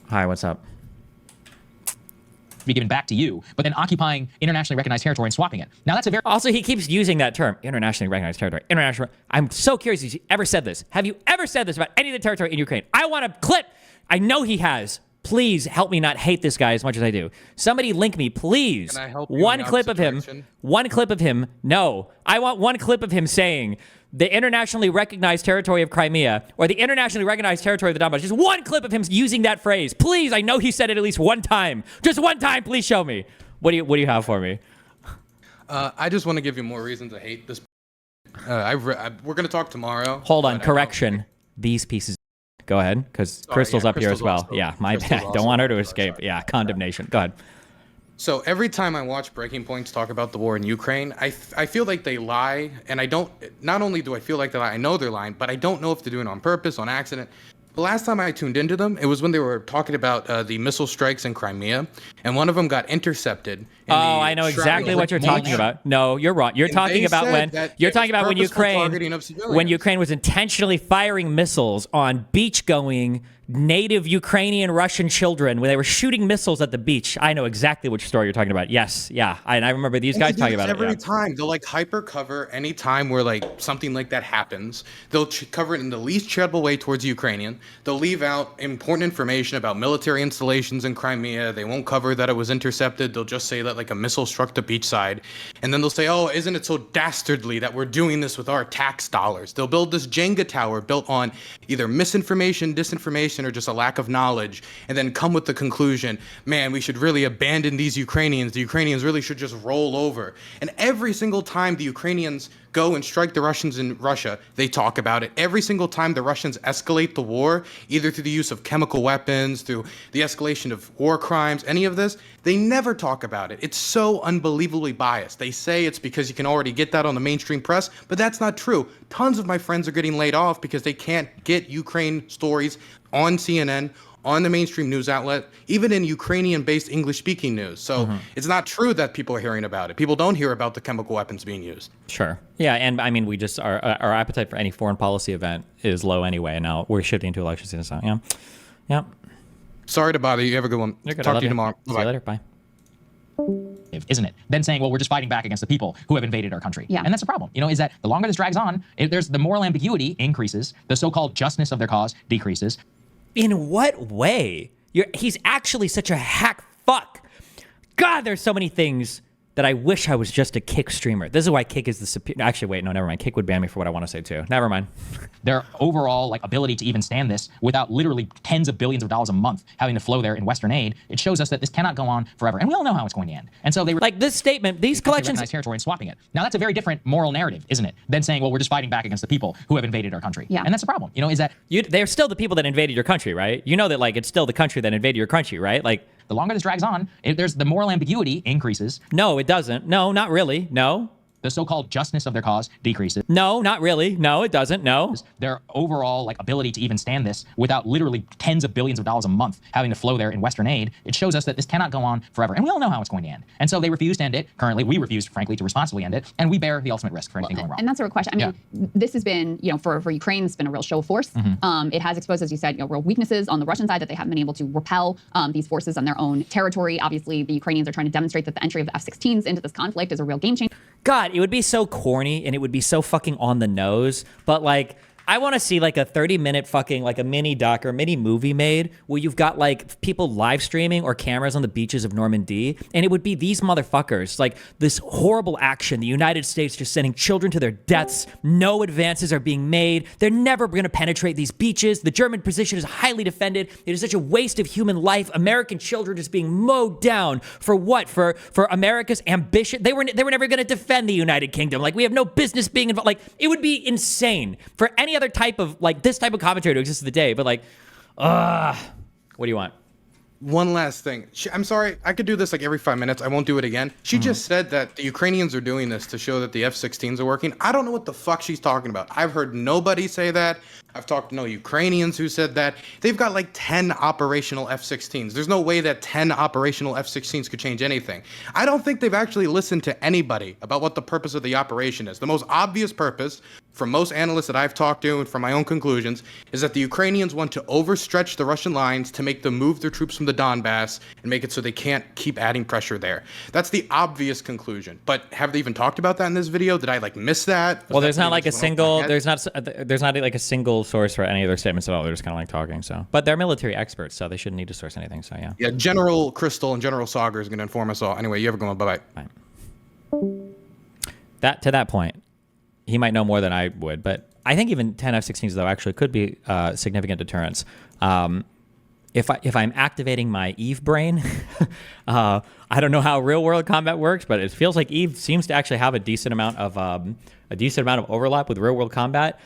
Hi, what's up? Be given back to you, but then occupying internationally recognized territory and swapping it. Now that's a very... Also, he keeps using that term, internationally recognized territory. International. I'm so curious if you ever said this. Have you ever said this about any of the territory in Ukraine? I want a clip. I know he has. Please help me not hate this guy as much as I do. Somebody link me, please. Can I help you one clip of him. One clip of him. No. I want one clip of him saying the internationally recognized territory of Crimea or the internationally recognized territory of the Donbass. Just one clip of him using that phrase. Please, I know he said it at least one time. Just one time, please show me. What do you have for me? I just want to give you more reason to hate this. We're going to talk tomorrow. Hold on, correction. These pieces. Go ahead, because Crystal's up here as well. Also, yeah, my bad. Don't want her to escape. Yeah, condemnation. Go ahead. So every time I watch Breaking Points talk about the war in Ukraine, I feel like they lie, and I don't. Not only do I feel like they lie, I know they're lying, but I don't know if they're doing it on purpose, on accident. The last time I tuned into them, it was when they were talking about the missile strikes in Crimea, and one of them got intercepted. Oh, I know exactly what you're talking about. No, you're wrong. You're talking about when Ukraine was intentionally firing missiles on beach-going native Ukrainian Russian children when they were shooting missiles at the beach. I know exactly which story you're talking about. Yes, yeah, and I remember these guys talking about it. Every time they'll like hyper cover any time where like something like that happens. They'll cover it in the least charitable way towards the Ukrainian. They'll leave out important information about military installations in Crimea. They won't cover that it was intercepted. They'll just say that like a missile struck the beachside, and then they'll say, "Oh, isn't it so dastardly that we're doing this with our tax dollars?" They'll build this Jenga tower built on either misinformation, disinformation, or just a lack of knowledge, and then come with the conclusion, man, we should really abandon these Ukrainians. The Ukrainians really should just roll over. And every single time the Ukrainians go and strike the Russians in Russia, they talk about it. Every single time the Russians escalate the war, either through the use of chemical weapons, through the escalation of war crimes, any of this, they never talk about it. It's so unbelievably biased. They say it's because you can already get that on the mainstream press, but that's not true. Tons of my friends are getting laid off because they can't get Ukraine stories on CNN, on the mainstream news outlet, even in Ukrainian-based English-speaking news. So it's not true that people are hearing about it. People don't hear about the chemical weapons being used. Sure. Yeah, and I mean, we just our appetite for any foreign policy event is low anyway. And now we're shifting to election season. So yeah, yeah. Sorry to bother you. Have a good one. Talk to you tomorrow. See you later. Bye. Isn't it? Then saying, well, we're just fighting back against the people who have invaded our country. Yeah. And that's the problem, is that the longer this drags on, there's the moral ambiguity increases, the so-called justness of their cause decreases. In what way? He's actually such a hack fuck. God, there's so many things that I wish I was just a Kick streamer. This is why Kick is the superior. Actually, wait, no, never mind. Kick would ban me for what I want to say too. Never mind. Their overall ability to even stand this without literally tens of billions of dollars a month having to flow there in Western aid, it shows us that this cannot go on forever. And we all know how it's going to end. And so they were like this statement, these collections territory and swapping it. Now that's a very different moral narrative, isn't it? Than saying, well, we're just fighting back against the people who have invaded our country. Yeah. And that's the problem. Is that they're still the people that invaded your country, right? You know that it's still the country that invaded your country, right? The longer this drags on, there's the moral ambiguity increases. No, it doesn't. No, not really. No. The so-called justness of their cause decreases. No, not really. No, it doesn't. No. Their overall ability to even stand this without literally tens of billions of dollars a month having to flow there in Western aid, it shows us that this cannot go on forever. And we all know how it's going to end. And so they refuse to end it. Currently, we refuse, frankly, to responsibly end it. And we bear the ultimate risk for anything going wrong. And that's a real question. I mean, this has been, for Ukraine, it's been a real show of force. It has exposed, as you said, real weaknesses on the Russian side that they haven't been able to repel these forces on their own territory. Obviously, the Ukrainians are trying to demonstrate that the entry of the F-16s into this conflict is a real game changer. God, it would be so corny and it would be so fucking on the nose, but I want to see a 30-minute fucking a mini doc or mini movie made where you've got people live streaming or cameras on the beaches of Normandy, and it would be these motherfuckers, this horrible action, the United States just sending children to their deaths, no advances are being made, they're never going to penetrate these beaches, the German position is highly defended, it is such a waste of human life, American children just being mowed down for what? For America's ambition? They were never going to defend the United Kingdom, we have no business being involved, it would be insane for any other type of this type of commentary to exist today, but what do you want? One last thing. I'm sorry, I could do this every 5 minutes. I won't do it again. She just said that the Ukrainians are doing this to show that the F-16s are working. I don't know what the fuck she's talking about. I've heard nobody say that. I've talked to no Ukrainians who said that. They've got like 10 operational F-16s. There's no way that 10 operational F-16s could change anything. I don't think they've actually listened to anybody about what the purpose of the operation is. The most obvious purpose, from most analysts that I've talked to and from my own conclusions, is that the Ukrainians want to overstretch the Russian lines to make them move their troops from the Donbass and make it so they can't keep adding pressure there. That's the obvious conclusion. But have they even talked about that in this video? Did I like miss that? Well, there's not like a single, there's not like a single source for any of their statements at all. They're just kind of like talking. So, but they're military experts, so they shouldn't need to source anything. So yeah. Yeah, General Crystal and General Sauger is going to inform us all. Anyway, you have a good one. Bye bye. To that point, he might know more than I would, but I think even 10 F-16s though actually could be significant deterrence. If I'm activating my Eve brain, I don't know how real world combat works, but it feels like Eve seems to actually have a decent amount of overlap with real world combat.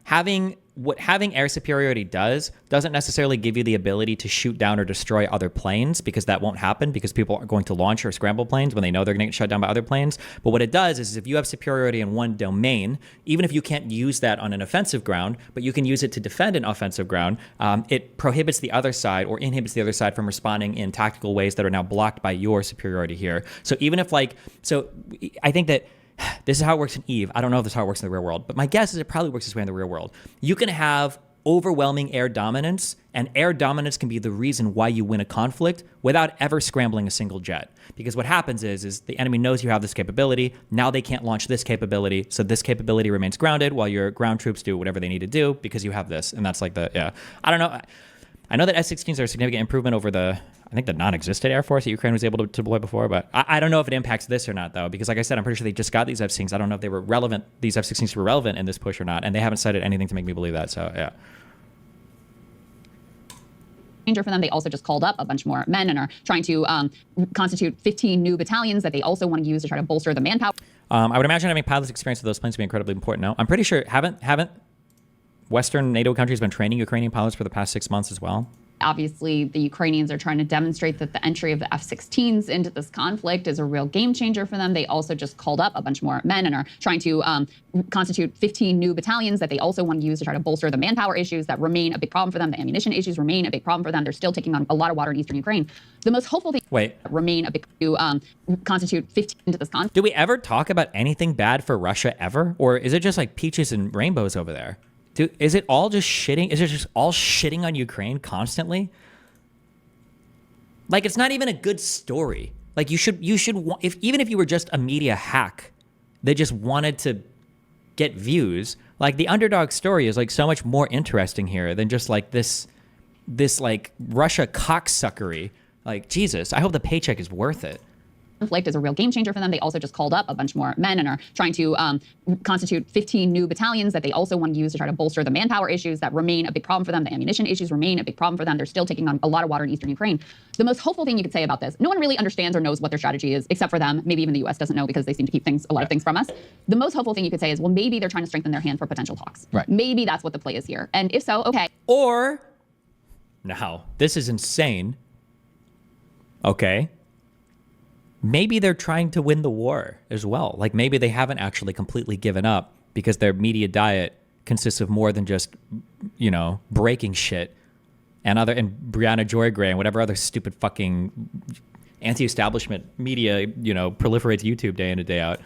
Having air superiority doesn't necessarily give you the ability to shoot down or destroy other planes, because that won't happen because people are going to launch or scramble planes when they know they're going to get shut down by other planes. But what it does is if you have superiority in one domain, even if you can't use that on an offensive ground, but you can use it to defend an offensive ground, it prohibits the other side or inhibits the other side from responding in tactical ways that are now blocked by your superiority here. So even if I think that this is how it works in Eve. I don't know if this is how it works in the real world, but my guess is it probably works this way in the real world. You can have overwhelming air dominance, and air dominance can be the reason why you win a conflict without ever scrambling a single jet. Because what happens is the enemy knows you have this capability. Now they can't launch this capability, so this capability remains grounded while your ground troops do whatever they need to do because you have this. And that's like I don't know. I know that S-16s are a significant improvement over the non-existent Air Force that Ukraine was able to deploy before, but I don't know if it impacts this or not, though, because like I said, I'm pretty sure they just got these F-16s. I don't know if they were relevant, these F-16s were relevant in this push or not, and they haven't cited anything to make me believe that, so yeah. For them, they also just called up a bunch more men and are trying to constitute 15 new battalions that they also want to use to try to bolster the manpower. I would imagine having pilots' experience with those planes would be incredibly important. No, I'm pretty sure haven't Western NATO countries been training Ukrainian pilots for the past 6 months as well? Obviously, the Ukrainians are trying to demonstrate that the entry of the F-16s into this conflict is a real game changer for them. They also just called up a bunch more men and are trying to constitute 15 new battalions that they also want to use to try to bolster the manpower issues that remain a big problem for them. The ammunition issues remain a big problem for them. They're still taking on a lot of water in eastern Ukraine. The most hopeful thing remain a big to constitute 15 into this conflict. Do we ever talk about anything bad for Russia ever? Or is it just like peaches and rainbows over there? Is it all just shitting? Is it just all shitting on Ukraine constantly? Like, it's not even a good story. Like, you should even if you were just a media hack that just wanted to get views, like the underdog story is like so much more interesting here than just like this like Russia cocksuckery. Like, Jesus, I hope the paycheck is worth it. Conflict is a real game changer for them. They also just called up a bunch more men and are trying to constitute 15 new battalions that they also want to use to try to bolster the manpower issues that remain a big problem for them. The ammunition issues remain a big problem for them. They're still taking on a lot of water in eastern Ukraine. The most hopeful thing you could say about this, no one really understands or knows what their strategy is except for them. Maybe even the US doesn't know because they seem to keep a lot of things from us. The most hopeful thing you could say is, well, maybe they're trying to strengthen their hand for potential talks. Right. Maybe that's what the play is here. And if so, okay. Or, now, this is insane. Okay. Maybe they're trying to win the war as well. Like, maybe they haven't actually completely given up because their media diet consists of more than just, breaking shit and Brianna Joy Gray and whatever other stupid fucking anti-establishment media, proliferates YouTube day in and day out.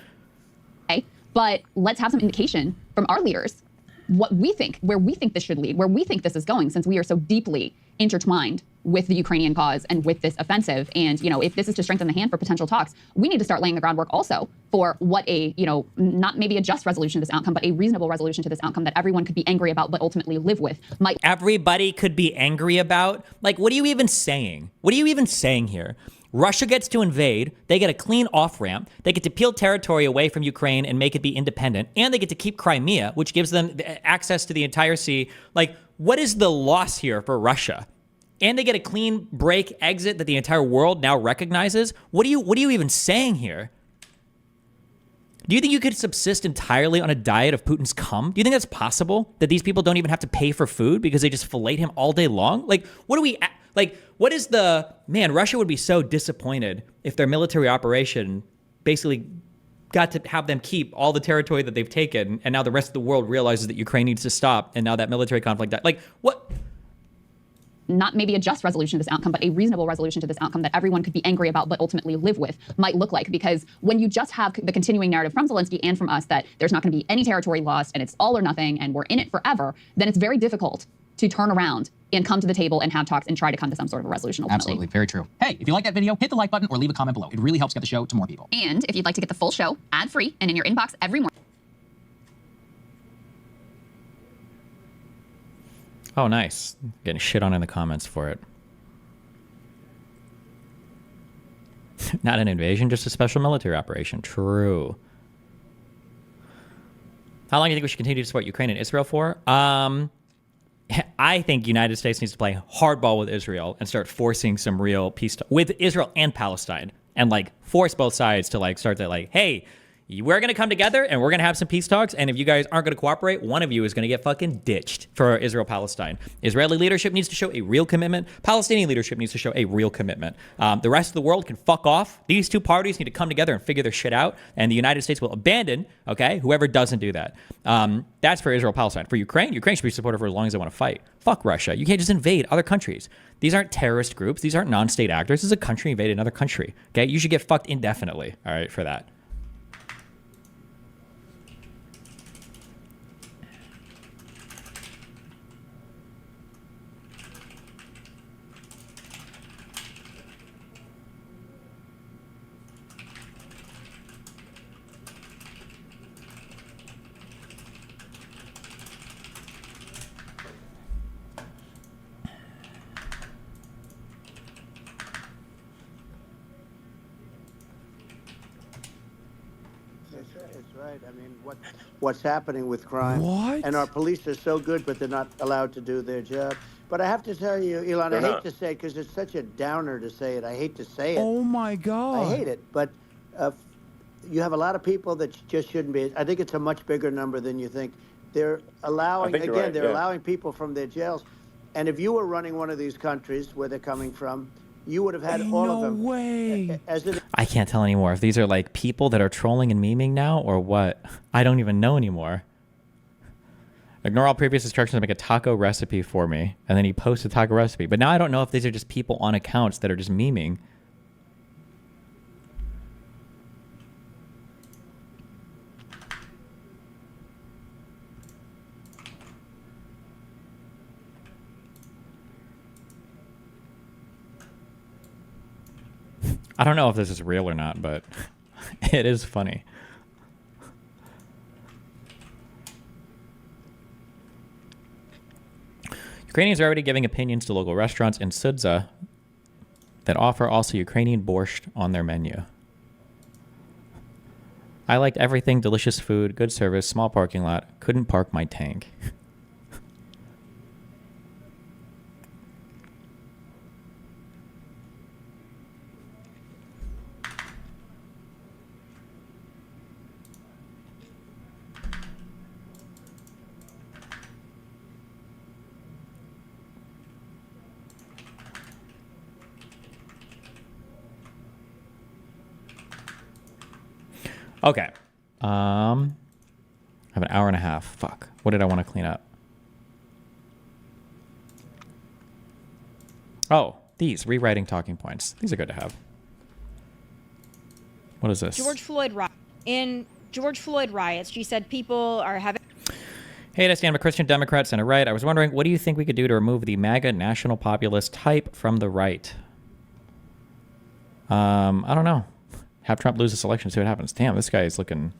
Okay, but let's have some indication from our leaders what we think, where we think this should lead, where we think this is going, since we are so deeply intertwined with the Ukrainian cause and with this offensive. And, if this is to strengthen the hand for potential talks, we need to start laying the groundwork also for what a, not maybe a just resolution to this outcome, but a reasonable resolution to this outcome that everyone could be angry about, but ultimately live with. Everybody could be angry about? Like, what are you even saying? What are you even saying here? Russia gets to invade, they get a clean off-ramp, they get to peel territory away from Ukraine and make it be independent, and they get to keep Crimea, which gives them access to the entire sea. Like, what is the loss here for Russia? And they get a clean break exit that the entire world now recognizes. What are you even saying here? Do you think you could subsist entirely on a diet of Putin's cum? Do you think that's possible? That these people don't even have to pay for food because they just fillet him all day long? Like, what is the... Man, Russia would be so disappointed if their military operation basically got to have them keep all the territory that they've taken, and now the rest of the world realizes that Ukraine needs to stop, and now that military conflict died. Like, what? Not maybe a just resolution to this outcome, but a reasonable resolution to this outcome that everyone could be angry about but ultimately live with might look like. Because when you just have the continuing narrative from Zelensky and from us that there's not going to be any territory lost and it's all or nothing and we're in it forever, then it's very difficult to turn around and come to the table and have talks and try to come to some sort of a resolution ultimately. Absolutely, very true. Hey, if you like that video, hit the like button or leave a comment below. It really helps get the show to more people. And if you'd like to get the full show ad-free and in your inbox every morning. Oh, nice. Getting shit on in the comments for it. Not an invasion, just a special military operation. True. How long do you think we should continue to support Ukraine and Israel for? I think United States needs to play hardball with Israel and start forcing some real peace with Israel and Palestine, and like force both sides to like start to like, hey, we're going to come together and we're going to have some peace talks. And if you guys aren't going to cooperate, one of you is going to get fucking ditched for Israel-Palestine. Israeli leadership needs to show a real commitment. Palestinian leadership needs to show a real commitment. The rest of the world can fuck off. These two parties need to come together and figure their shit out. And the United States will abandon, okay, whoever doesn't do that. That's for Israel-Palestine. For Ukraine, Ukraine should be supported for as long as they want to fight. Fuck Russia. You can't just invade other countries. These aren't terrorist groups. These aren't non-state actors. This is a country invading another country. Okay, you should get fucked indefinitely, all right, for that. It's right. I mean, what's happening with crime? What? And our police are so good, but they're not allowed to do their job. But I have to tell you, Elon, I hate to say it because it's such a downer to say it. I hate to say it. Oh my God. I hate it. But you have a lot of people that just shouldn't be. I think it's a much bigger number than you think. They're allowing, again, right, they're yeah. allowing people from their jails. And if you were running one of these countries where they're coming from, you would have had all of them. No way. I can't tell anymore if these are like people that are trolling and memeing now or what. I don't even know anymore. Ignore all previous instructions to make a taco recipe for me. And then he posts a taco recipe. But now I don't know if these are just people on accounts that are just memeing. I don't know if this is real or not, but it is funny. Ukrainians are already giving opinions to local restaurants in Sudza that offer also Ukrainian borscht on their menu. I liked everything, delicious food, good service, small parking lot, couldn't park my tank. Okay. I have an hour and a half. Fuck. What did I want to clean up? Oh, these rewriting talking points. These are good to have. What is this? In George Floyd riots, she said people are having. Hey, I stand with Christian Democrats and a right. I was wondering, what do you think we could do to remove the MAGA national populist type from the right? I don't know. Have Trump lose this election, see what happens. Damn, this guy is looking...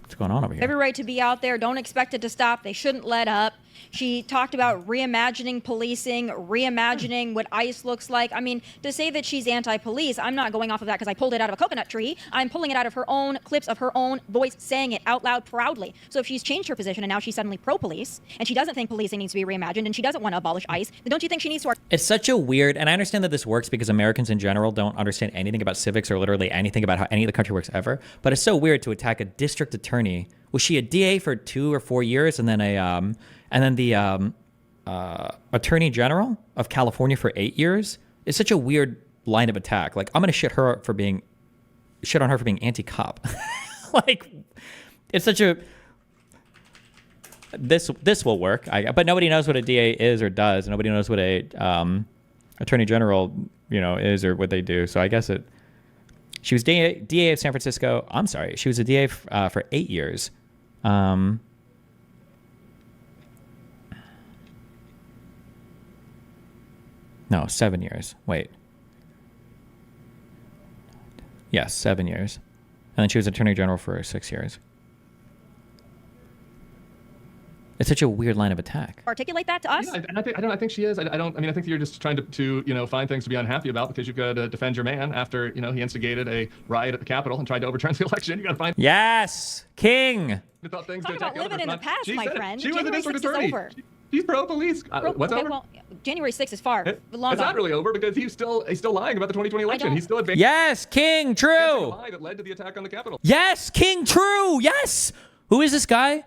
What's going on over here? Every right to be out there. Don't expect it to stop. They shouldn't let up. She talked about reimagining policing, reimagining what ICE looks like. I mean, to say that she's anti-police, I'm not going off of that because I pulled it out of a coconut tree. I'm pulling it out of her own clips of her own voice saying it out loud proudly. So if she's changed her position and now she's suddenly pro-police and she doesn't think policing needs to be reimagined and she doesn't want to abolish ICE, then don't you think she needs to... It's such a weird... And I understand that this works because Americans in general don't understand anything about civics or literally anything about how any of the country works ever. But it's so weird to attack a district attorney. Was she a DA for 2 or 4 years and then the Attorney General of California for 8 years? It's such a weird line of attack. Like, I'm gonna shit on her for being anti-cop. Like, it's such a this will work. But nobody knows what a DA is or does. Nobody knows what a attorney general, is or what they do. So I guess she was DA of San Francisco. I'm sorry, she was a DA for 8 years. No, 7 years. Wait. Yes, 7 years. And then she was attorney general for 6 years. It's such a weird line of attack. Articulate that to us. Yeah, and I think she is. I think you're just trying to find things to be unhappy about because you've got to defend your man after, he instigated a riot at the Capitol and tried to overturn the election. You got to find. Yes, King. Talk about living in the past, my friend. She was a district 6th is attorney. over. She's pro-police. What's over? Well, January 6th is far. Long It's gone. not really over because he's still lying about the 2020 election. He's still advancing. Yes, King. A True. lie that led to the attack on the Capitol. Yes, King. True. Yes. Who is this guy?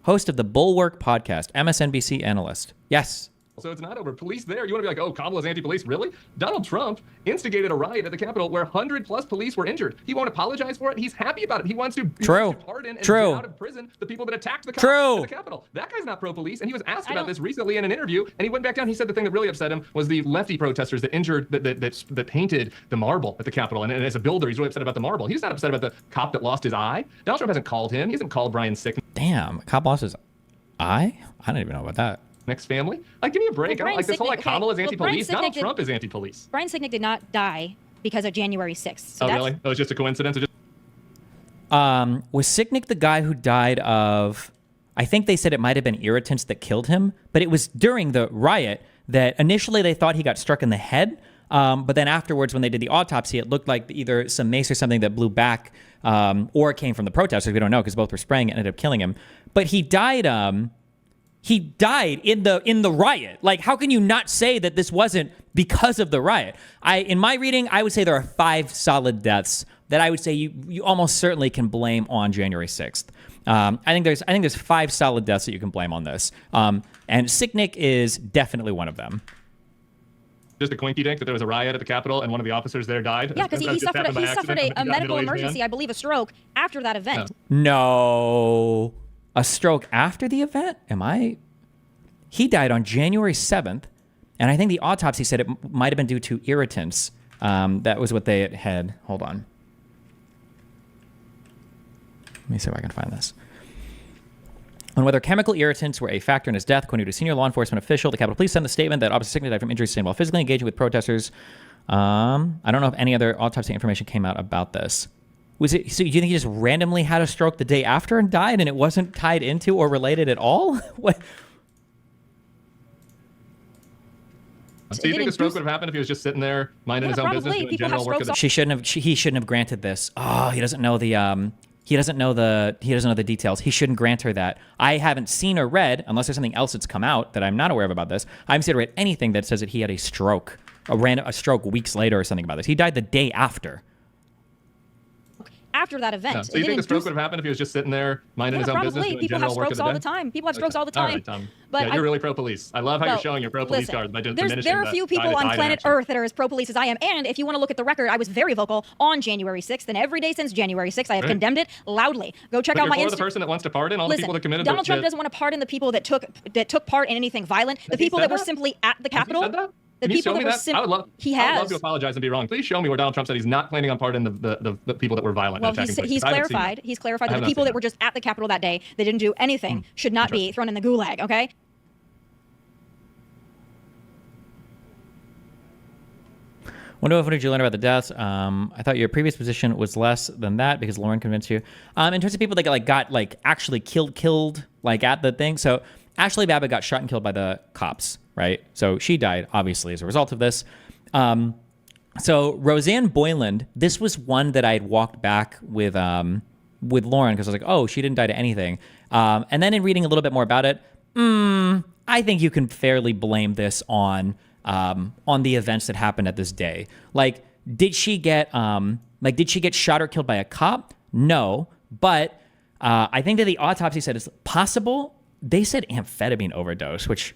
Host of the Bulwark podcast, MSNBC analyst. Yes. So it's not over. Police there. You want to be like, oh, Kamala's anti-police? Really? Donald Trump instigated a riot at the Capitol where 100+ police were injured. He won't apologize for it. He's happy about it. He wants to pardon and get out of prison the people that attacked the Capitol. That guy's not pro-police. And he was asked about this recently in an interview, and he went back down. He said the thing that really upset him was the lefty protesters that injured, that painted the marble at the Capitol. And as a builder, he's really upset about the marble. He's not upset about the cop that lost his eye. Donald Trump hasn't called him. He hasn't called Brian Sick. Damn, cop lost his eye? I don't even know about that. Next family? Like, give me a break. Well, I don't like this whole Kamala's anti-police. Brian Donald Sicknick Trump is anti-police. Brian Sicknick did not die because of January 6th. So Oh, really? Oh, it's just a coincidence? Was Sicknick the guy who died of, I think they said it might have been irritants that killed him, but it was during the riot that initially they thought he got struck in the head. But then afterwards, when they did the autopsy, it looked like either some mace or something that blew back, or it came from the protesters. We don't know because both were spraying it and ended up killing him. But he died. He died in the riot. Like, how can you not say that this wasn't because of the riot? In my reading, I would say there are 5 solid deaths that I would say you almost certainly can blame on January 6th. I think there's 5 solid deaths that you can blame on this. And Sicknick is definitely one of them. Just a coinky dink that there was a riot at the Capitol and one of the officers there died? Yeah, because he suffered a medical emergency, I believe a stroke, after that event. No. A stroke after the event? He died on January 7th, and I think the autopsy said it might have been due to irritants. That was what they had. Hold on. Let me see if I can find this. On whether chemical irritants were a factor in his death, according to a senior law enforcement official, the Capitol Police sent the statement that Officer Sicknick died from injuries sustained while physically engaging with protesters. I don't know if any other autopsy information came out about this. So you think he just randomly had a stroke the day after and died, and it wasn't tied into or related at all? What? So you think the stroke would have happened if he was just sitting there minding his own business, doing general work? He shouldn't have granted this. Oh, he doesn't know the details. He shouldn't grant her that. I haven't seen or read, unless there's something else that's come out that I'm not aware of about this. I haven't seen or read anything that says that he had a stroke, a stroke weeks later or something about this. He died the day after. After that event. Yeah. So you think the stroke would have happened if he was just sitting there minding his own business, doing People have general work of strokes the all day? the time. People have strokes all the time. All right, Tom. But yeah, you're really pro-police. I love how you're showing your pro-police card by diminishing there are a few people on planet Earth that are as pro-police as I am. And if you want to look at the record, I was very vocal on January 6th, and every day since January 6th, I have condemned it loudly. Go check out my Instagram. The person that wants to pardon all the people that committed. Donald Trump doesn't want to pardon the people that took part in anything violent. The people that were simply at the Capitol. Can you show me that? I would love to apologize and be wrong. Please show me where Donald Trump said he's not planning on pardoning the people that were violent. Well, he's clarified. He's clarified that the people that were just at the Capitol that day, they didn't do anything, should not be thrown in the gulag. Okay. What did you learn about the deaths? I thought your previous position was less than that because Lauren convinced you. In terms of people that got actually killed at the thing. So Ashley Babbitt got shot and killed by the cops, right? So she died, obviously, as a result of this. So Roseanne Boyland, this was one that I had walked back with Lauren because I was like, oh, she didn't die to anything. And then in reading a little bit more about it, I think you can fairly blame this on the events that happened at this day. Did she get shot or killed by a cop? No, but I think that the autopsy said it's possible. They said amphetamine overdose, which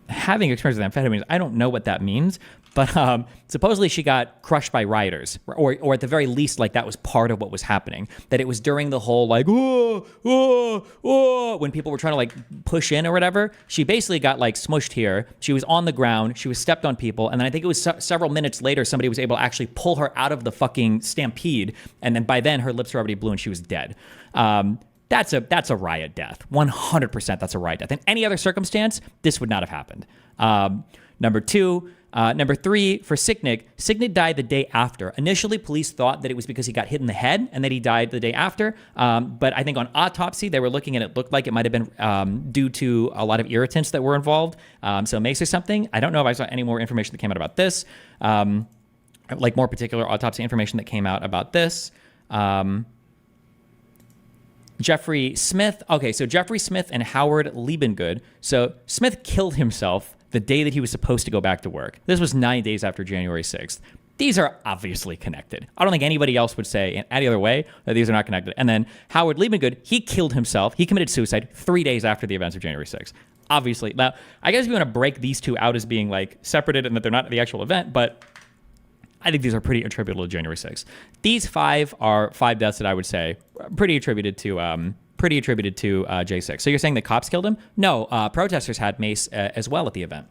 having experience with amphetamines. I don't know what that means, but supposedly she got crushed by rioters, or at the very least, like that was part of what was happening. That it was during the whole like, when people were trying to like push in or whatever, she basically got like smushed here. She was on the ground, she was stepped on people, and then I think it was several minutes later, somebody was able to actually pull her out of the fucking stampede, and then by then her lips were already blue and she was dead. That's a riot death. 100% that's a riot death. In any other circumstance, this would not have happened. Number three, for Sicknick. Sicknick died the day after. Initially, police thought that it was because he got hit in the head and that he died the day after. But I think on autopsy, they were looking and it looked like it might have been due to a lot of irritants that were involved. So it makes or something. I don't know if I saw any more information that came out about this. Like more particular autopsy information that came out about this. Jeffrey Smith. Okay, so Jeffrey Smith and Howard Liebengood. So Smith killed himself the day that he was supposed to go back to work. This was 9 days after January 6th. These are obviously connected. I don't think anybody else would say in any other way that these are not connected. And then Howard Liebengood, he killed himself. He committed suicide 3 days after the events of January 6th. Obviously. Now, I guess if you want to break these two out as being like separated and that they're not the actual event, but I think these are pretty attributable to January 6th. These five are 5 deaths that I would say pretty attributed to J6. So you're saying the cops killed him? No, protesters had mace as well at the event.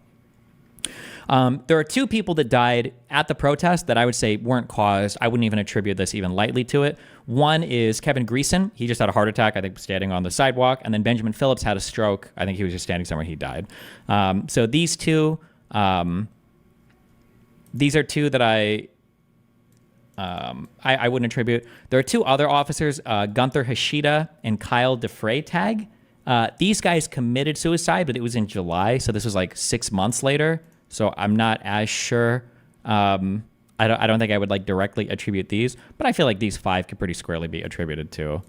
There are 2 people that died at the protest that I would say weren't caused. I wouldn't even attribute this even lightly to it. One is Kevin Greason. He just had a heart attack, I think, standing on the sidewalk. And then Benjamin Phillips had a stroke. I think he was just standing somewhere and he died. So these two... these are 2 that I wouldn't attribute. There are 2 other officers, Gunther Hashida and Kyle DeFreytag. These guys committed suicide, but it was in July, so this was like 6 months later. So I'm not as sure. I don't think I would like directly attribute these, but I feel like these 5 could pretty squarely be attributed to.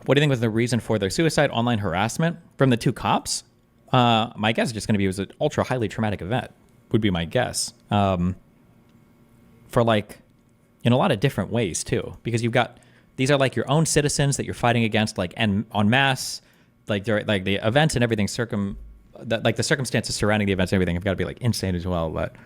What do you think was the reason for their suicide? Online harassment from the 2 cops? My guess is just going to be it was an ultra highly traumatic event, would be my guess. For like, in a lot of different ways too, because you've got, these are like your own citizens that you're fighting against, like, and en masse, like the events and everything like the circumstances surrounding the events and everything have got to be like insane as well, but.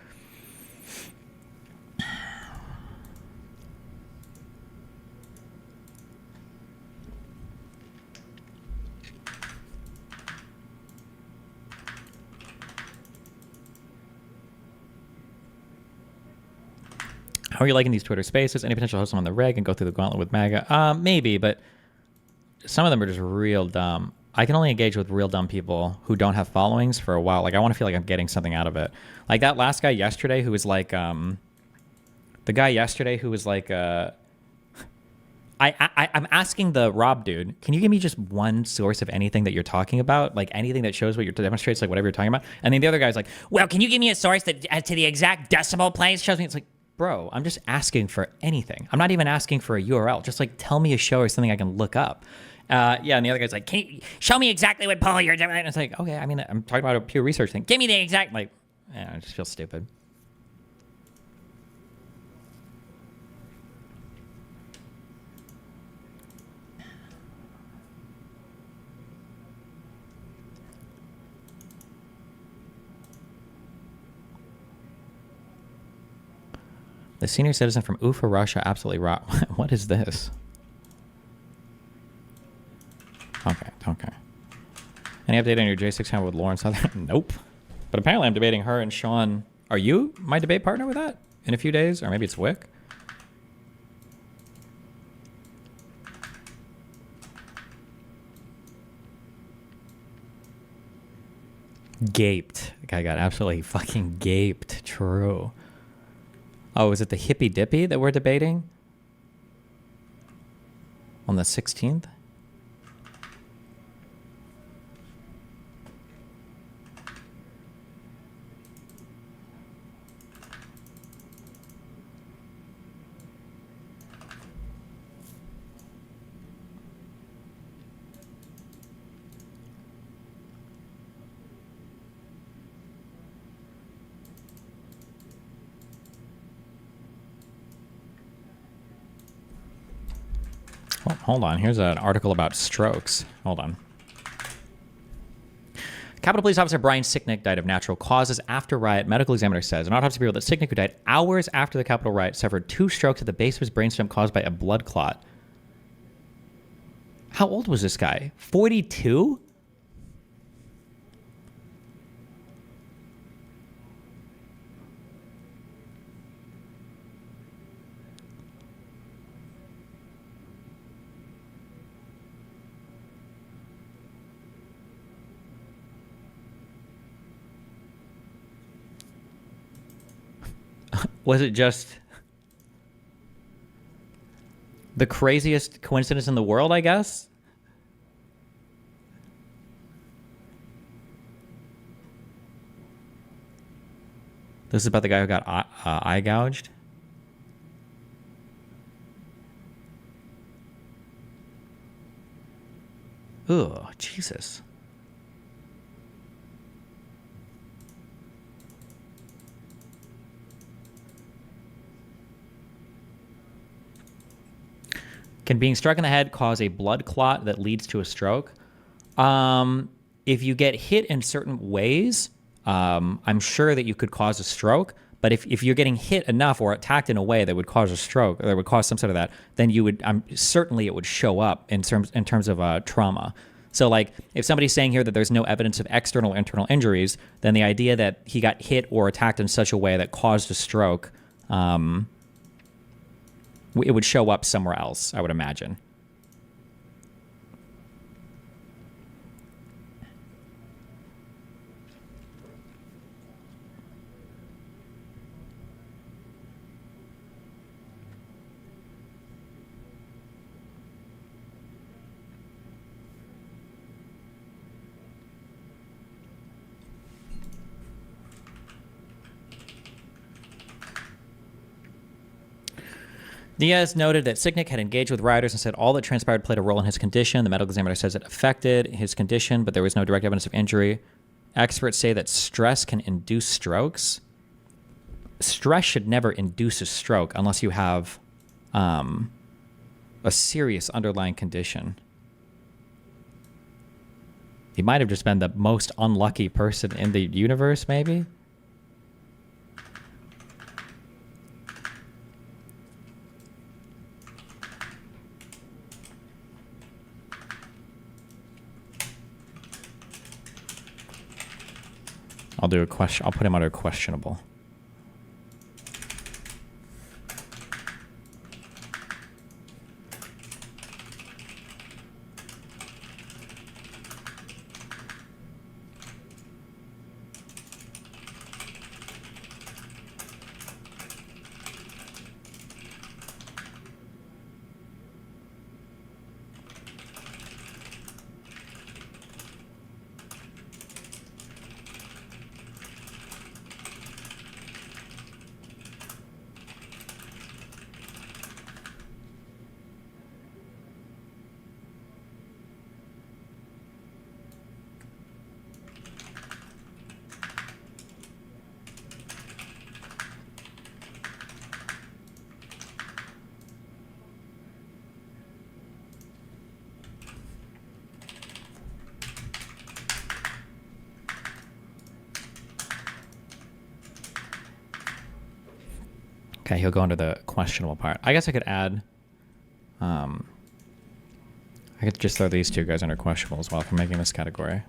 How are you liking these Twitter spaces? Any potential host them on the reg and go through the gauntlet with MAGA? Maybe, but some of them are just real dumb. I can only engage with real dumb people who don't have followings for a while. Like, I want to feel like I'm getting something out of it. Like that last guy yesterday who was like, I'm asking the Rob dude, can you give me just one source of anything that you're talking about? Like anything that shows what you're demonstrates, like whatever you're talking about. And then the other guy's like, well, can you give me a source that to the exact decimal place shows me? It's like, bro, I'm just asking for anything. I'm not even asking for a URL. Just like tell me a show or something I can look up. And the other guy's like, can you show me exactly what poll you're doing? And it's like, okay, I mean, I'm talking about a pure research thing. Give me the exact, like, I just feel stupid. The senior citizen from Ufa, Russia, absolutely rock. What is this? Okay. Any update on your J6 account with Lauren Southern? Nope. But apparently I'm debating her and Sean. Are you my debate partner with that in a few days? Or maybe it's Wick? Gaped. The guy got absolutely fucking gaped. True. Oh, is it the hippy dippy that we're debating? On the 16th? hold on. Here's an article about strokes. Hold on. Capitol Police Officer Brian Sicknick died of natural causes after riot. Medical examiner says an autopsy revealed that Sicknick, who died hours after the Capitol riot, suffered 2 strokes at the base of his brainstem caused by a blood clot. How old was this guy? 42? Was it just the craziest coincidence in the world, I guess? This is about the guy who got eye gouged. Ugh, Jesus. Can being struck in the head cause a blood clot that leads to a stroke? If you get hit in certain ways, I'm sure that you could cause a stroke. But if you're getting hit enough or attacked in a way that would cause a stroke, or that would cause some sort of that, then you would certainly it would show up in terms of trauma. So like if somebody's saying here that there's no evidence of external or internal injuries, then the idea that he got hit or attacked in such a way that caused a stroke, it would show up somewhere else, I would imagine. Diaz noted that Sicknick had engaged with rioters and said all that transpired played a role in his condition. The medical examiner says it affected his condition, but there was no direct evidence of injury. Experts say that stress can induce strokes. Stress should never induce a stroke unless you have a serious underlying condition. He might have just been the most unlucky person in the universe, maybe? I'll do a question. I'll put him under questionable. Okay, he'll go into the questionable part. I guess I could add, I could just throw these two guys under questionable as well for making this category.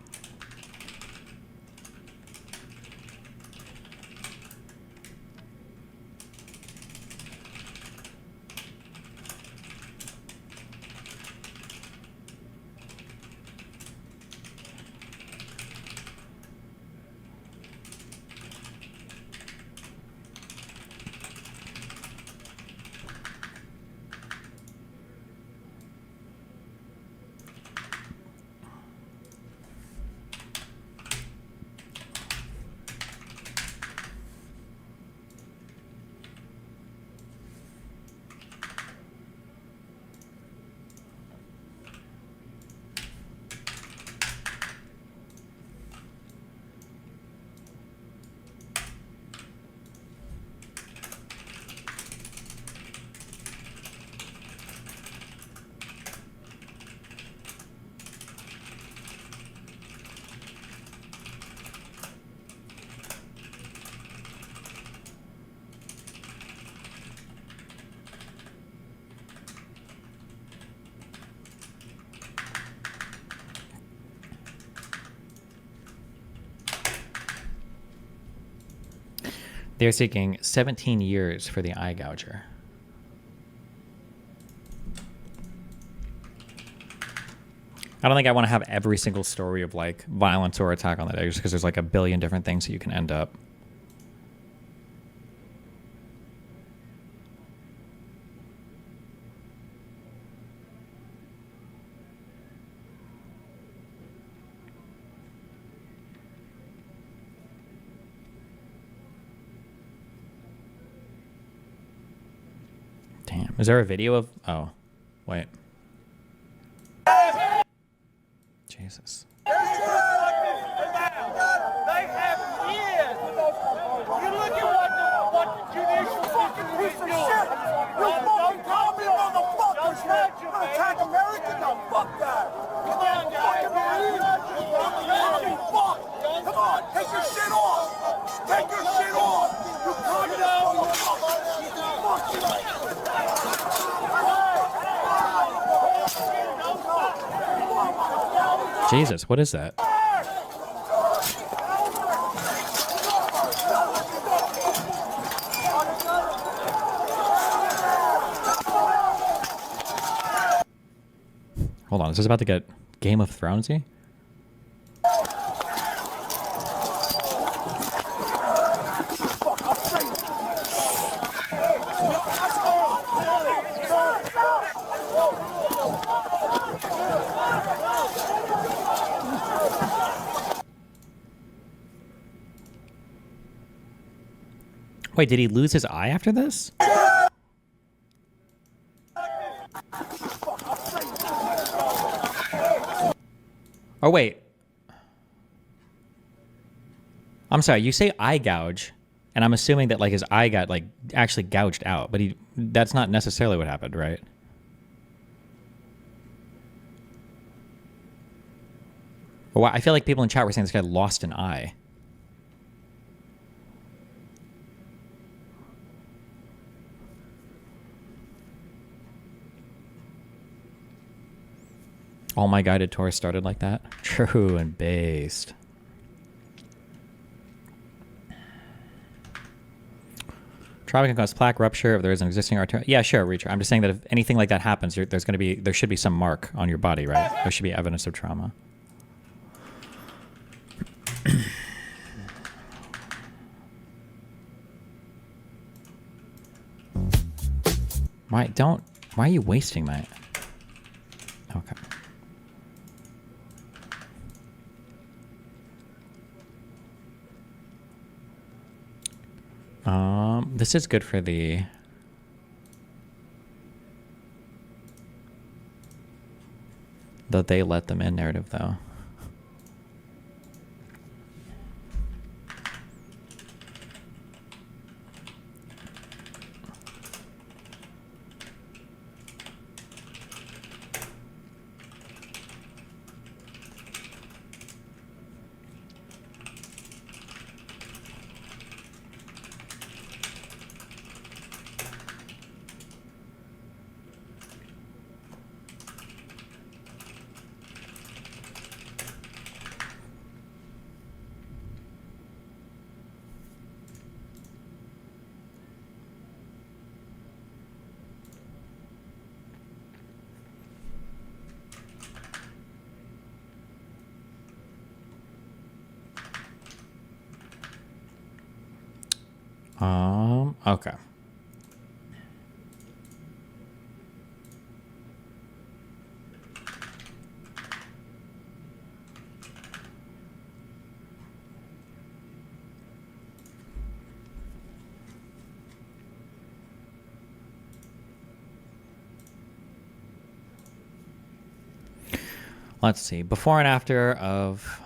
They're seeking 17 years for the eye gouger. I don't think I want to have every single story of like violence or attack on the day just because there's like a billion different things that you can end up. Damn. Is there a video of... Oh. Wait. Jesus. They have years. You look at what the judicial fucking piece of shit. You fucking commie motherfuckers, man. You attack America? No, fuck that. Come on, guys. Come on, take your shit off. Take your shit off. You commie motherfuckers. Jesus, what is that? Hold on, is this about to get Game of Thronesy? Wait, did he lose his eye after this? Oh, wait. I'm sorry, you say eye gouge, and I'm assuming that like his eye got like actually gouged out, but that's not necessarily what happened, right? Well, I feel like people in chat were saying this guy lost an eye. All my guided tours started like that. True and based. Trauma can cause plaque rupture if there is an existing artery. Yeah, sure, Reacher. I'm just saying that if anything like that happens, there should be some mark on your body, right? There should be evidence of trauma. Why are you wasting my... Okay. This is good for the... they let them in narrative, though. Okay. Let's see. Before and after of...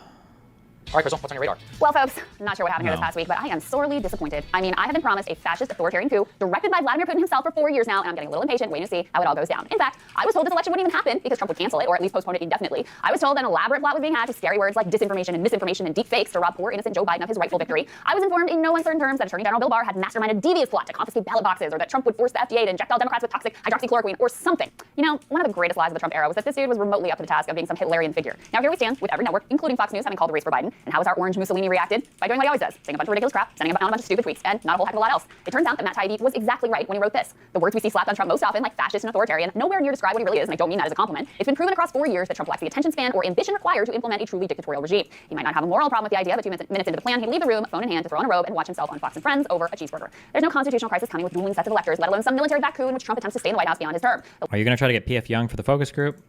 All right, Crystal, what's on your radar? Well, folks, I'm not sure what happened here this past week, but I am sorely disappointed. I mean, I have been promised a fascist authoritarian coup directed by Vladimir Putin himself for 4 years now, and I'm getting a little impatient waiting to see how it all goes down. In fact, I was told this election wouldn't even happen because Trump would cancel it or at least postpone it indefinitely. I was told an elaborate plot was being hatched with scary words like disinformation and misinformation and deep fakes to rob poor innocent Joe Biden of his rightful victory. I was informed in no uncertain terms that Attorney General Bill Barr had masterminded a devious plot to confiscate ballot boxes, or that Trump would force the FDA to inject all Democrats with toxic hydroxychloroquine or something. You know, one of the greatest lies of the Trump era was that this dude was remotely up to the task of being some Hitlerian figure. Now here we stand with every network, including Fox News, having called the race for Biden, And how has our orange Mussolini reacted? By doing what he always does, saying a bunch of ridiculous crap, sending out a bunch of stupid tweets, and not a whole heck of a lot else. It turns out that Matt Taibbi was exactly right when he wrote this. The words we see slapped on Trump most often, like fascist and authoritarian, nowhere near describe what he really is, and I don't mean that as a compliment. It's been proven across 4 years that Trump lacks the attention span or ambition required to implement a truly dictatorial regime. He might not have a moral problem with the idea, but 2 minutes into the plan, he'd leave the room, phone in hand, to throw on a robe and watch himself on Fox and Friends over a cheeseburger. There's no constitutional crisis coming with dueling sets of electors, let alone some military-backed coup in which Trump attempts to stay in the White House beyond his term. Are you going to try to get PF Young for the focus group?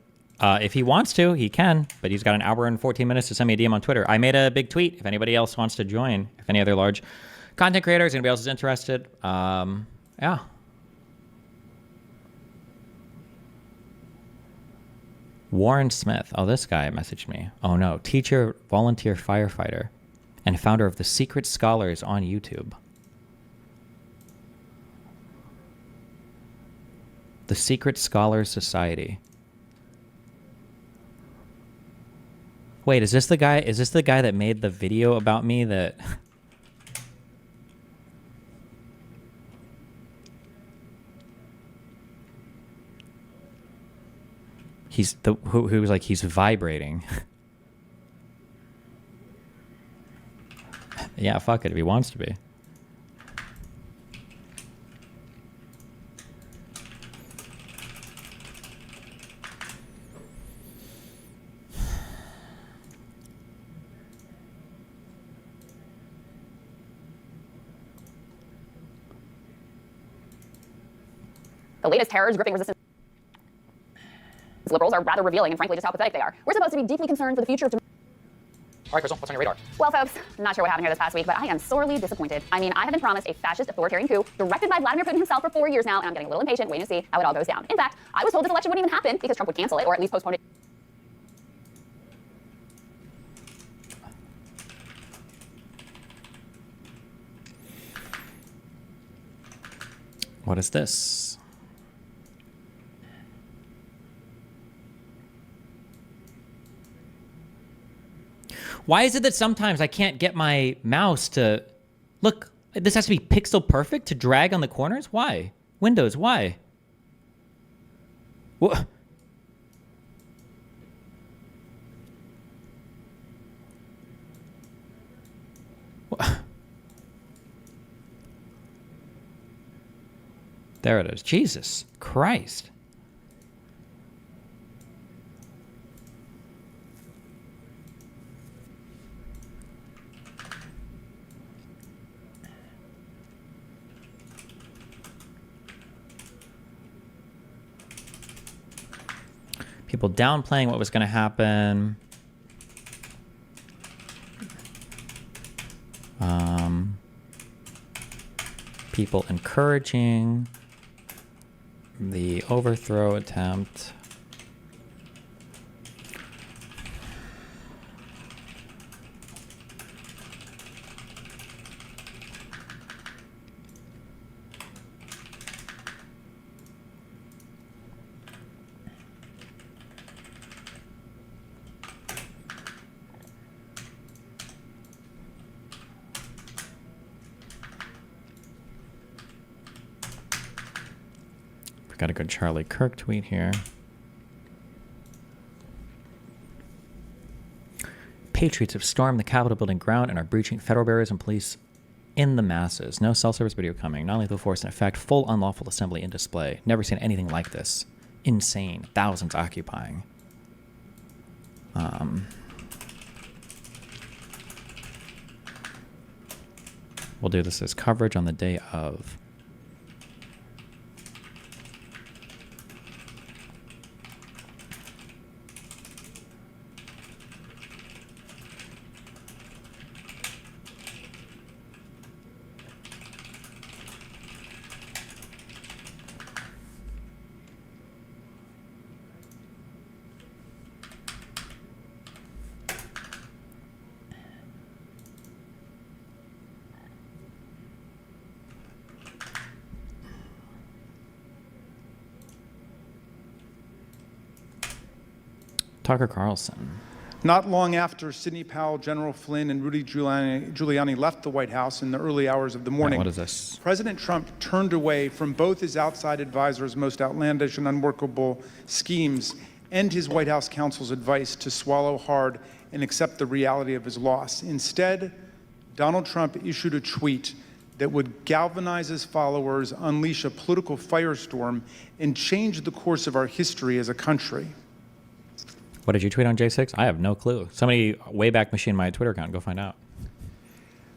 If he wants to, he can, but he's got an hour and 14 minutes to send me a DM on Twitter. I made a big tweet if anybody else wants to join, if any other large content creators, anybody else is interested. Yeah. Warren Smith. Oh, this guy messaged me. Oh no, teacher, volunteer firefighter, and founder of the Secret Scholars on YouTube. The Secret Scholars Society. Wait, is this the guy that made the video about me that who was like he's vibrating? Yeah, fuck it if he wants to be. The latest terrors gripping resistance liberals are rather revealing and frankly just how pathetic they are. We're supposed to be deeply concerned for the future of... All right, Crystal, what's on your radar? Well, folks, not sure what happened here this past week, but I am sorely disappointed. I mean, I have been promised a fascist authoritarian coup directed by Vladimir Putin himself for 4 years now, and I'm getting a little impatient waiting to see how it all goes down. In fact, I was told this election wouldn't even happen because Trump would cancel it or at least postpone it. What is this? Why is it that sometimes I can't get my mouse to... Look, this has to be pixel perfect to drag on the corners? Why? Windows, why? What? There it is. Jesus Christ. People downplaying what was going to happen. People encouraging the overthrow attempt. Got a good Charlie Kirk tweet here. Patriots have stormed the Capitol building ground and are breaching federal barriers and police in the masses. No cell service video coming. Non-lethal force in effect. Full unlawful assembly in display. Never seen anything like this. Insane. Thousands occupying. We'll do this as coverage on the day of. Tucker Carlson. Not long after Sidney Powell, General Flynn, and Rudy Giuliani left the White House in the early hours of the morning, what is this? President Trump turned away from both his outside advisors' most outlandish and unworkable schemes and his White House counsel's advice to swallow hard and accept the reality of his loss. Instead, Donald Trump issued a tweet that would galvanize his followers, unleash a political firestorm, and change the course of our history as a country. What did you tweet on J6? I have no clue. Somebody way back machine my Twitter account. Go find out.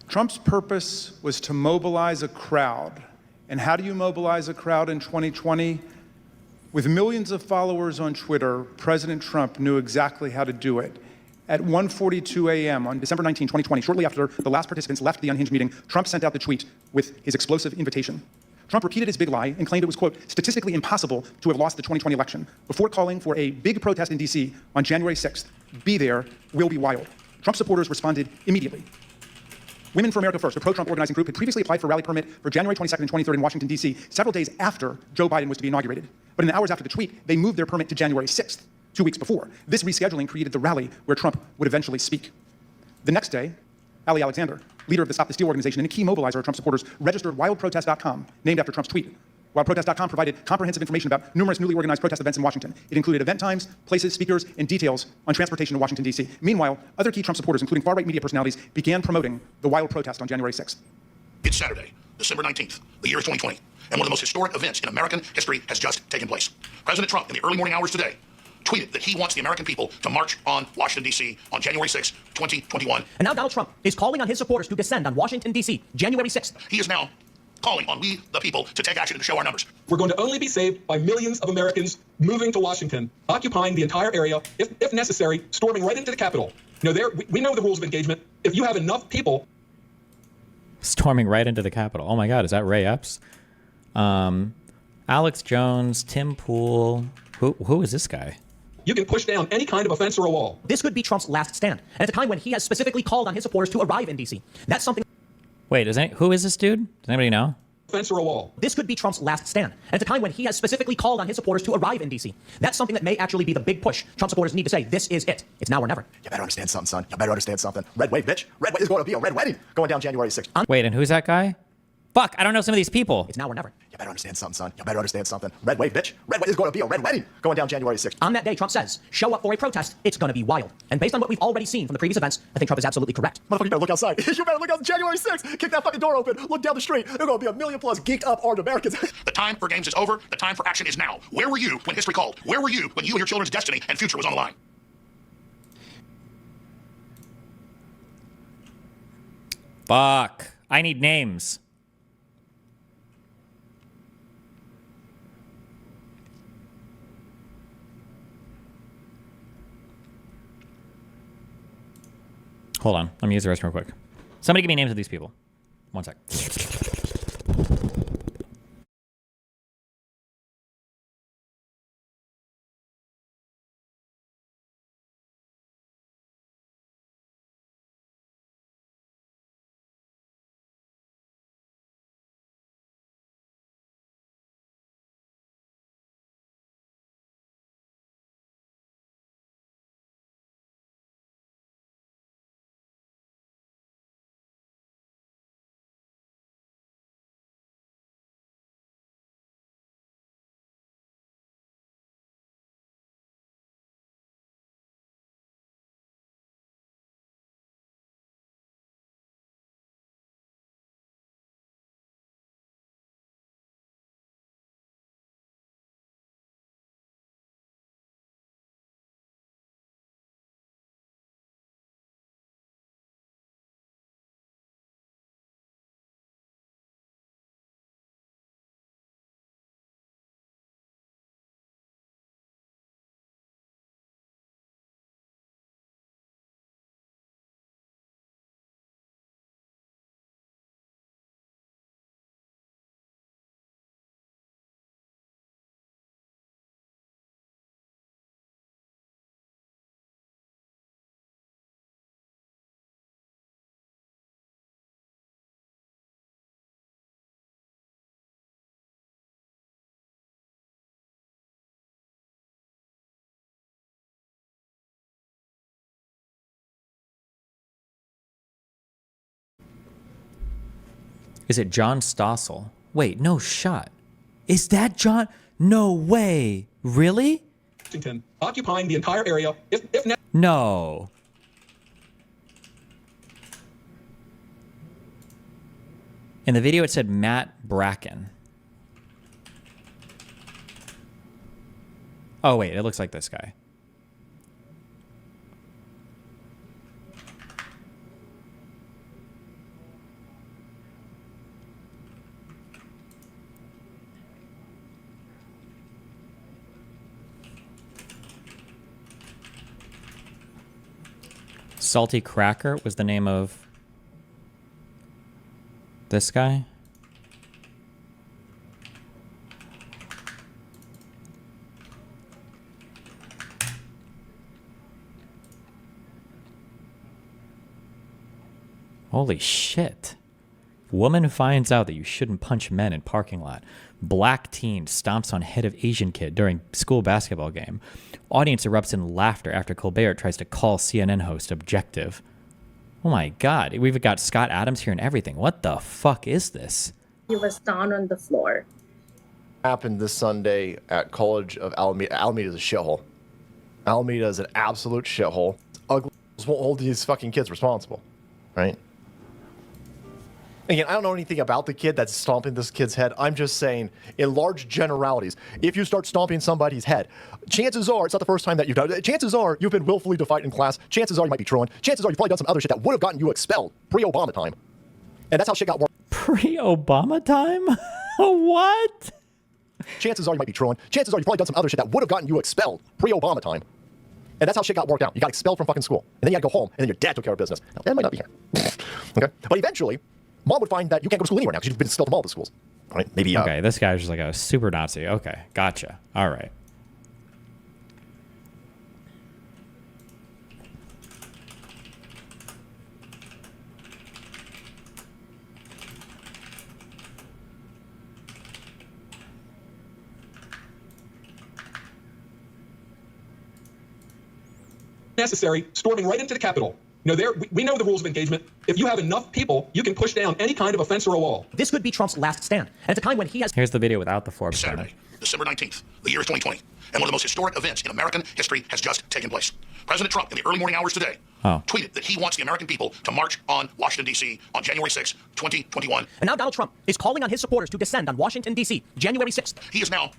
Trump's purpose was to mobilize a crowd. And how do you mobilize a crowd in 2020? With millions of followers on Twitter, President Trump knew exactly how to do it. At 1:42 a.m. on December 19, 2020, shortly after the last participants left the unhinged meeting, Trump sent out the tweet with his explosive invitation. Trump repeated his big lie and claimed it was, quote, statistically impossible to have lost the 2020 election before calling for a big protest in D.C. on January 6th. Be there, will be wild. Trump supporters responded immediately. Women for America First, a pro-Trump organizing group, had previously applied for a rally permit for January 22nd and 23rd in Washington, D.C., several days after Joe Biden was to be inaugurated. But in the hours after the tweet, they moved their permit to January 6th, 2 weeks before. This rescheduling created the rally where Trump would eventually speak. The next day, Ali Alexander, leader of the Stop the Steal organization and a key mobilizer of Trump supporters, registered wildprotest.com, named after Trump's tweet. Wildprotest.com provided comprehensive information about numerous newly organized protest events in Washington. It included event times, places, speakers, and details on transportation to Washington, D.C. Meanwhile, other key Trump supporters, including far-right media personalities, began promoting the wild protest on January 6th. It's Saturday, December 19th, the year of 2020, and one of the most historic events in American history has just taken place. President Trump, in the early morning hours today, tweeted that he wants the American people to march on Washington, D.C. on January 6, 2021. And now Donald Trump is calling on his supporters to descend on Washington, D.C., January 6th. He is now calling on we, the people, to take action and to show our numbers. We're going to only be saved by millions of Americans moving to Washington, occupying the entire area, if necessary, storming right into the Capitol. You know, we know the rules of engagement. If you have enough people... Storming right into the Capitol. Oh my God, is that Ray Epps? Alex Jones, Tim Pool. Who is this guy? You can push down any kind of a fence or a wall. This could be Trump's last stand, and at a time when he has specifically called on his supporters to arrive in D.C. That's something... Wait, who is this dude? Does anybody know? Fence or a wall. This could be Trump's last stand, and at a time when he has specifically called on his supporters to arrive in D.C. That's something that may actually be the big push Trump supporters need to say, this is it. It's now or never. You better understand something, son. You better understand something. Red wave, bitch. Red wave is going to be a red wedding going down January 6th. Wait, and who's that guy? Fuck, I don't know some of these people. It's now or never. You better understand something, son. You better understand something. Red wave, bitch. Red wave is going to be a red wedding going down January 6th. On that day, Trump says, show up for a protest, it's going to be wild. And based on what we've already seen from the previous events, I think Trump is absolutely correct. Motherfucker, you better look outside. You better look out January 6th. Kick that fucking door open. Look down the street. There are going to be a million plus geeked up armed Americans. The time for games is over. The time for action is now. Where were you when history called? Where were you when you and your children's destiny and future was on the line? Fuck. I need names. Hold on. Let me use the restroom real quick. Somebody give me names of these people. One sec. Is it John Stossel? Wait, no shot. Is that John? No way. Really? Washington, occupying the entire area, if No. In the video, it said Matt Bracken. Oh, wait, it looks like this guy. Salty Cracker was the name of this guy. Holy shit. Woman finds out that you shouldn't punch men in parking lot. Black teen stomps on head of Asian kid during school basketball game. Audience erupts in laughter after Colbert tries to call CNN host objective. Oh my God, we've got Scott Adams here and everything. What the fuck is this? He was down on the floor. Happened this Sunday at College of Alameda. Alameda is a shithole. Alameda is an absolute shithole. Ugly won't hold these fucking kids responsible, right? Again, I don't know anything about the kid that's stomping this kid's head. I'm just saying, in large generalities, if you start stomping somebody's head, chances are, it's not the first time that you've done it. Chances are you've been willfully defiant in class. Chances are you might be truant. Chances are you've probably done some other shit that would have gotten you expelled pre-Obama time. And that's how shit got worked. Pre-Obama time? What? Chances are you might be truant. Chances are you've probably done some other shit that would have gotten you expelled pre-Obama time. And that's how shit got worked out. You got expelled from fucking school. And then you had to go home, and then your dad took care of business. Now, that might not be here. Okay? But eventually, Mom would find that you can't go to school anywhere now because you've been expelled from all the schools. All right, maybe. Okay, this guy's just like a super Nazi. Okay, gotcha. All right. Necessary, storming right into the Capitol. You know, we know the rules of engagement. If you have enough people, you can push down any kind of a fence or a wall. This could be Trump's last stand. And at a time when he has... Here's the video without the Forbes Saturday, December 19th, the year is 2020, and one of the most historic events in American history has just taken place. President Trump, in the early morning hours today, tweeted that he wants the American people to march on Washington, D.C. on January 6, 2021. And now Donald Trump is calling on his supporters to descend on Washington, D.C., January 6th. He is now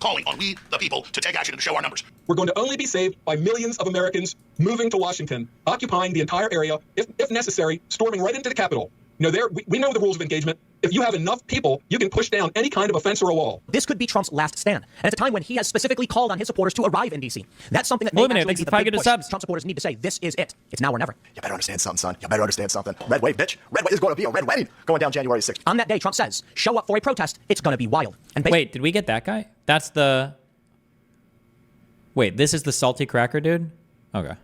calling on we, the people, to take action and to show our numbers. We're going to only be saved by millions of Americans moving to Washington, occupying the entire area, if necessary, storming right into the Capitol. You know, we know the rules of engagement. If you have enough people, you can push down any kind of a fence or a wall. This could be Trump's last stand. And at a time when he has specifically called on his supporters to arrive in D.C. That's something that may actually be the big push. Trump supporters need to say, this is it. It's now or never. You better understand something, son. You better understand something. Red wave, bitch. Red wave is going to be a red wedding going down January 6th. On that day, Trump says, show up for a protest. It's going to be wild. And wait, did we get that guy? That's the... Wait, this is the salty cracker dude? Okay.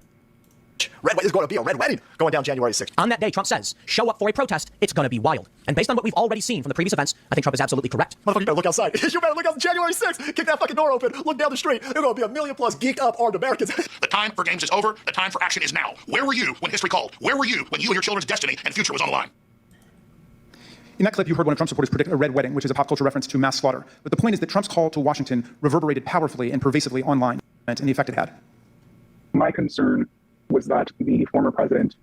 Red wave is going to be a red wedding going down January 6th. On that day, Trump says, show up for a protest. It's going to be wild. And based on what we've already seen from the previous events, I think Trump is absolutely correct. Motherfucker, you better look outside. You better look out January 6th. Kick that fucking door open. Look down the street. There's going to be 1 million plus geeked up armed Americans. The time for games is over. The time for action is now. Where were you when history called? Where were you when you and your children's destiny and future was on the line? In that clip, you heard one of Trump's supporters predict a red wedding, which is a pop culture reference to mass slaughter. But the point is that Trump's call to Washington reverberated powerfully and pervasively online, and the effect it had. My concern was that the former president,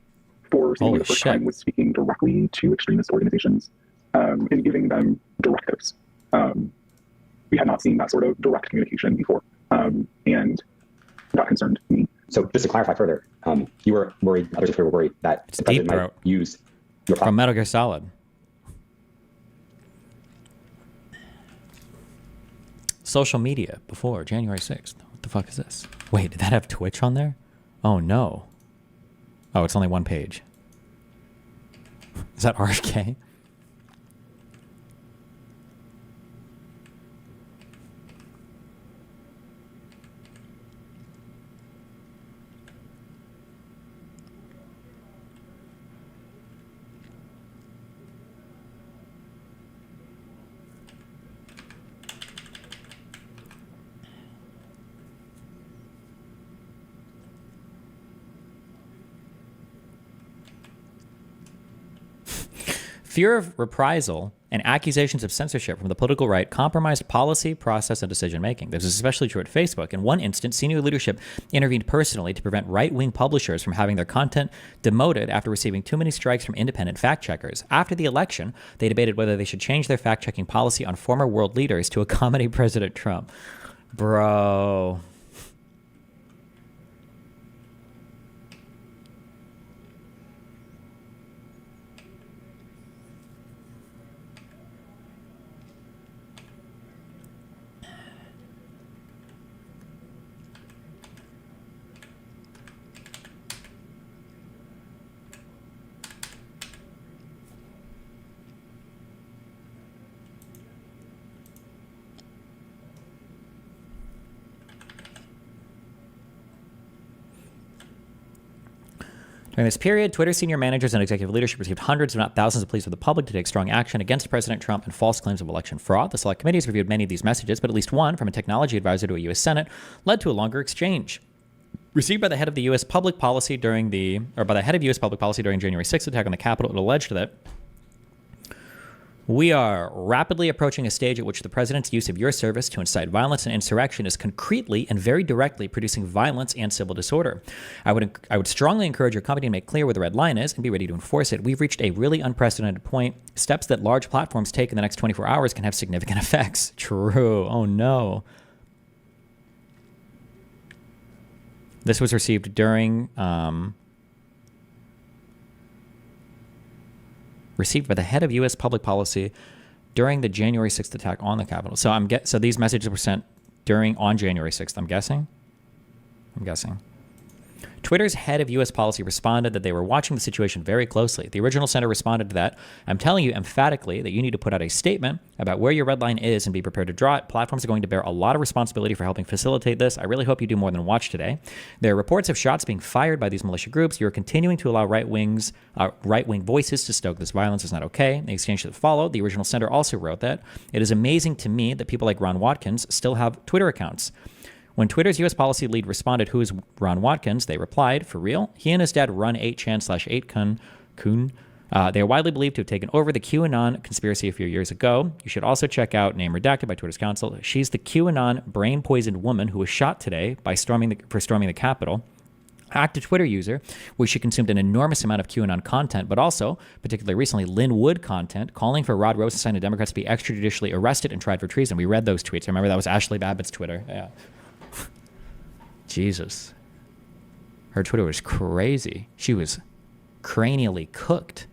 for the first time, was speaking directly to extremist organizations and giving them directives. We had not seen that sort of direct communication before, and that concerned me. So just to clarify further, you were worried, others were worried that the president might use your from Metal Gear Solid. Social media before January 6th. What the fuck is this? Wait, did that have Twitch on there? Oh no. Oh, it's only one page. Is that RFK? Fear of reprisal and accusations of censorship from the political right compromised policy, process, and decision-making. This is especially true at Facebook. In one instance, senior leadership intervened personally to prevent right-wing publishers from having their content demoted after receiving too many strikes from independent fact-checkers. After the election, they debated whether they should change their fact-checking policy on former world leaders to accommodate President Trump. Bro. During this period, Twitter senior managers and executive leadership received hundreds, if not thousands, of pleas from the public to take strong action against President Trump and false claims of election fraud. The select committees reviewed many of these messages, but at least one, from a technology advisor to a U.S. Senate, led to a longer exchange. Received by the head of the U.S. public policy during January 6th attack on the Capitol, it alleged that we are rapidly approaching a stage at which the president's use of your service to incite violence and insurrection is concretely and very directly producing violence and civil disorder. I would strongly encourage your company to make clear where the red line is and be ready to enforce it. We've reached a really unprecedented point. Steps that large platforms take in the next 24 hours can have significant effects. True. Oh no. This was received during received by the head of U.S. public policy during the January 6th attack on the Capitol. So these messages were sent on January 6th, I'm guessing. Twitter's head of U.S. policy responded that they were watching the situation very closely. The original sender responded to that. I'm telling you emphatically that you need to put out a statement about where your red line is and be prepared to draw it. Platforms are going to bear a lot of responsibility for helping facilitate this. I really hope you do more than watch today. There are reports of shots being fired by these militia groups. You're continuing to allow right-wing voices to stoke this violence. Is not okay. In the exchange that followed, the original sender also wrote that it is amazing to me that people like Ron Watkins still have Twitter accounts. When Twitter's U.S. policy lead responded, who is Ron Watkins, they replied, for real? He and his dad run 8chan/8kun. They are widely believed to have taken over the QAnon conspiracy a few years ago. You should also check out Name Redacted by Twitter's counsel. She's the QAnon brain-poisoned woman who was shot today for storming the Capitol. Active Twitter user, where she consumed an enormous amount of QAnon content, but also, particularly recently, Lynn Wood content, calling for Rod Rosenstein and Democrats to be extrajudicially arrested and tried for treason. We read those tweets. Remember, that was Ashley Babbitt's Twitter. Yeah. Jesus. Her Twitter was crazy. She was cranially cooked.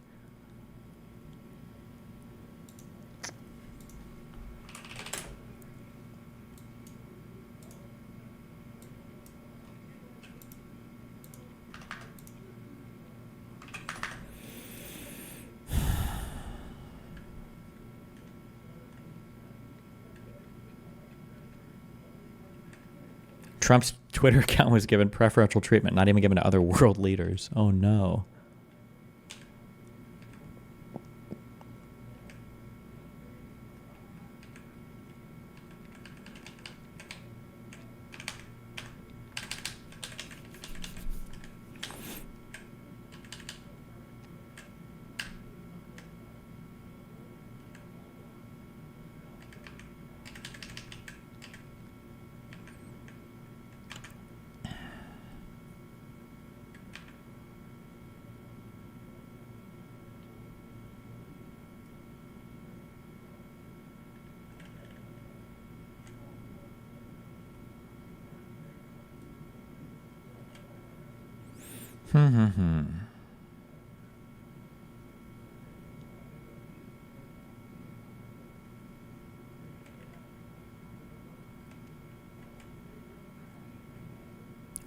Trump's Twitter account was given preferential treatment, not even given to other world leaders. Oh no.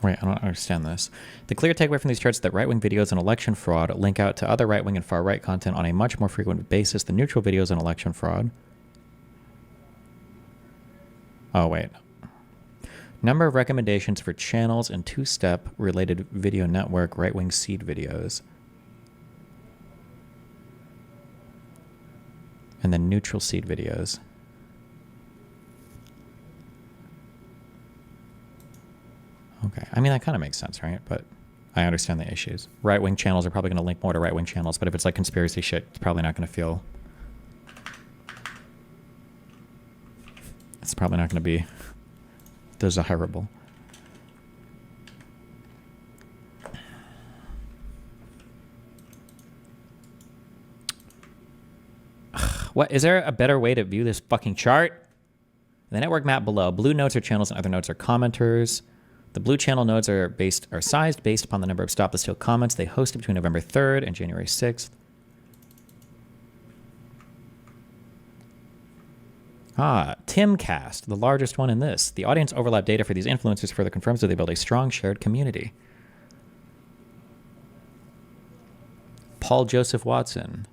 Wait, I don't understand this. The clear takeaway from these charts is that right-wing videos on election fraud link out to other right-wing and far-right content on a much more frequent basis than neutral videos on election fraud. Oh, wait. Number of recommendations for channels and two-step related video network right-wing seed videos. And then neutral seed videos. Okay, I mean, that kind of makes sense, right? But I understand the issues. Right-wing channels are probably going to link more to right-wing channels, but if it's like conspiracy shit, it's probably not going to feel It's probably not going to be desirable. What is there a better way to view this fucking chart? The network map below. Blue nodes are channels and other nodes are commenters. The blue channel nodes are sized based upon the number of Stop the Steal comments they hosted between November 3rd and January 6th. Timcast, the largest one in this. The audience overlap data for these influencers further confirms that they build a strong shared community. Paul Joseph Watson.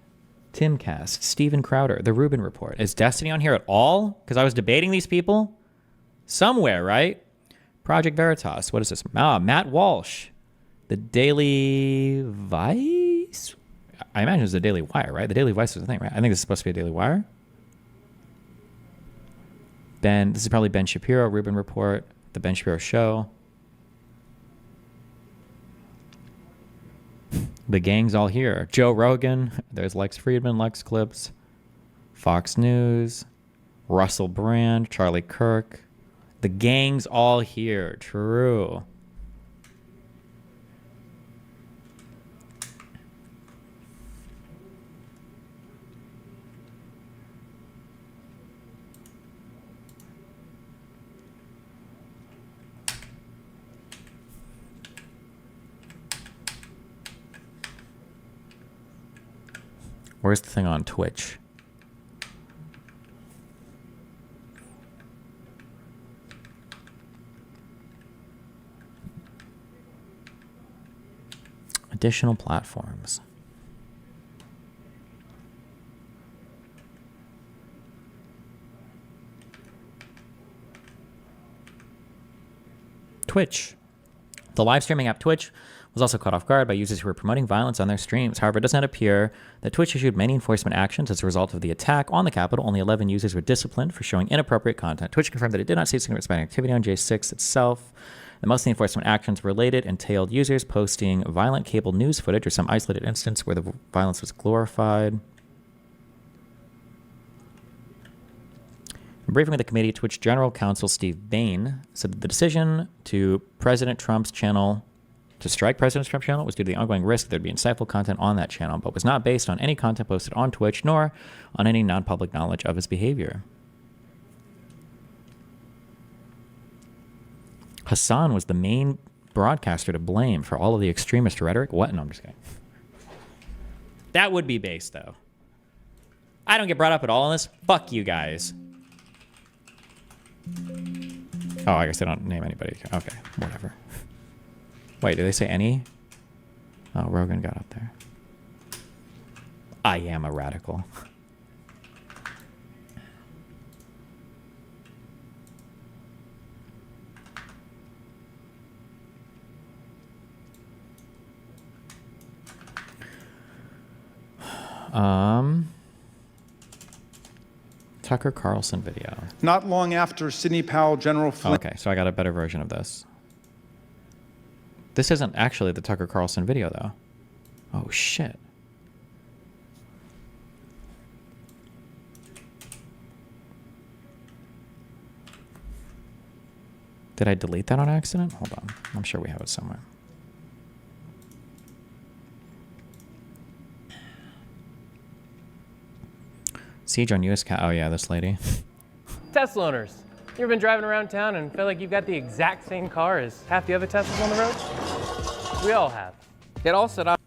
Timcast, Steven Crowder, The Rubin Report. Is Destiny on here at all? Because I was debating these people somewhere, right? Project Veritas. What is this? Matt Walsh. The Daily Vice? I imagine it's the Daily Wire, right? The Daily Vice is the thing, right? I think this is supposed to be a Daily Wire. This is probably Ben Shapiro, Rubin Report, The Ben Shapiro Show. The gang's all here. Joe Rogan. There's Lex Friedman, Lex Clips. Fox News. Russell Brand. Charlie Kirk. The gang's all here. True. Where's the thing on Twitch? Additional platforms. Twitch. The live streaming app Twitch was also caught off guard by users who were promoting violence on their streams. However, it does not appear that Twitch issued many enforcement actions as a result of the attack on the Capitol. Only 11 users were disciplined for showing inappropriate content. Twitch confirmed that it did not see significant spying activity on J6 itself. And most of the enforcement actions related entailed users posting violent cable news footage or some isolated instance where the violence was glorified. In briefing with the committee, Twitch General Counsel Steve Bain said that the decision to President Trump's channel to strike President Trump's channel was due to the ongoing risk that there'd be insightful content on that channel, but was not based on any content posted on Twitch nor on any non-public knowledge of his behavior. Hassan was the main broadcaster to blame for all of the extremist rhetoric. What? No, I'm just kidding. That would be based, though. I don't get brought up at all on this. Fuck you guys. Oh, I guess they don't name anybody. Okay, whatever. Wait, did they say any? Oh, Rogan got up there. I am a radical. Tucker Carlson video. Not long after Sidney Powell, General Flynn. Okay, so I got a better version of this. This isn't actually the Tucker Carlson video, though. Oh, shit. Did I delete that on accident? Hold on. I'm sure we have it somewhere. Siege on US Oh, yeah, this lady. Tesla owners, you ever been driving around town and feel like you've got the exact same car as half the other Teslas on the road? We all have. Get all set up.